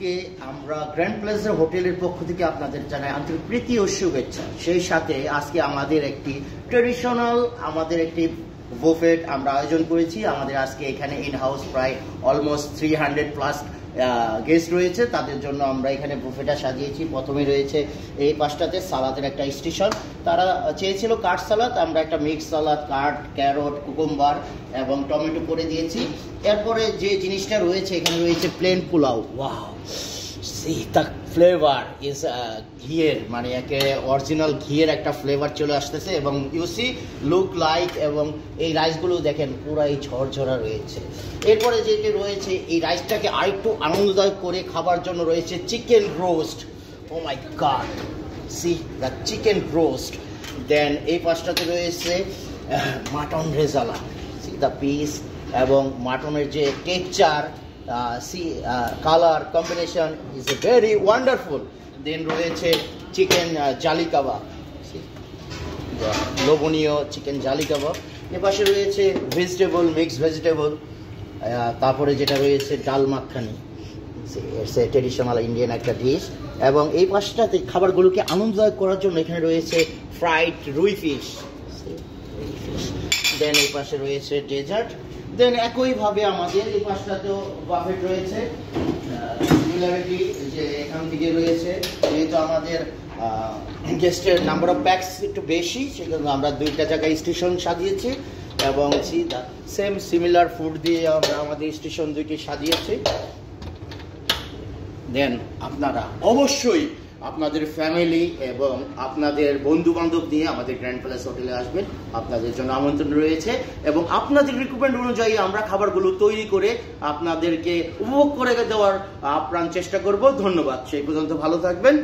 কে আমরা grand pleasure হোটেলের পক্ষ থেকে আপনাদের জানাই আন্তরিক প্রীতি ও শুভেচ্ছা। সেই সাথে আজকে আমাদের একটি ট্রেডিশনাল বুফেট আমরা আয়োজন করেছি। আমাদের আজকে এখানে ইন হাউস প্রায় অলমোস্ট 300+ গেস্ট রয়েছে, তাদের জন্য আমরা এখানে বুফেটা সাজিয়েছি। প্রথমে রয়েছে এই পাশটাতে সালাদের একটা স্টেশন, তারা চেয়েছিল কাঠ সালাদ, আমরা একটা মিক্স সালাদ, কাঠ, ক্যারট, কুকুম্বার এবং টমেটো করে দিয়েছি। এরপরে যে জিনিসটা রয়েছে এখানে রয়েছে plain pulao. Wow, see the flavor is ঘিয়ের, মানে একে অরিজিনাল ঘিয়ের একটা ফ্লেভার চলে আসতেছে এবং ইউ সি লুক লাইক, এবং এই রাইসগুলো দেখেন পুরাই ঝরঝরা রয়েছে। এরপরে যেটি রয়েছে এই রাইসটাকে আরেকটু আনন্দদায়ক করে খাবার জন্য রয়েছে chicken roast. Oh my god, see the chicken roast. Then এই পাশটাতে রয়েছে mutton rezala, see the piece এবং মাটনের যে texture, colour combination is very wonderful. Then রয়েছে চিকেন জালি কাবাব, লোভনীয় চিকেন জালি কাবাব। এপাশে রয়েছে ভেজিটেবল, মিক্সড ভেজিটেবল। তারপরে যেটা রয়েছে ডাল মাখানি, ট্রেডিশনাল ইন্ডিয়ান একটা ডিশ। এবং এই পাশটাতে খাবারগুলোকে আনন্দদায়ক করার জন্য এখানে রয়েছে ফ্রাইড রুই ফিশ। দেন এই পাশে রয়েছে ডেজার্ট। দেন একইভাবে আমাদের এই পাশটাতেও বাফেট রয়েছে। সিমিলারিটি যে এখান থেকে রয়েছে, যেহেতু আমাদের গেস্টের নাম্বার অফ প্যাক্স একটু বেশি, সেজন্য আমরা দুইটা জায়গায় স্টেশন সাজিয়েছি এবং সেম সিমিলার ফুড দিয়ে আমরা আমাদের স্টেশন দুইটি সাজিয়েছি। দেন আপনারা অবশ্যই আপনাদের ফ্যামিলি এবং আপনাদের বন্ধু বান্ধব নিয়ে আমাদের গ্র্যান্ড প্যালেস হোটেলে আসবেন, আপনাদের জন্য আমন্ত্রণ রয়েছে। এবং আপনাদের রিকোয়ারমেন্ট অনুযায়ী আমরা খাবারগুলো তৈরি করে আপনাদেরকে উপভোগ করে দেওয়ার আপ্রাণ চেষ্টা করব। ধন্যবাদ, সেই পর্যন্ত ভালো থাকবেন।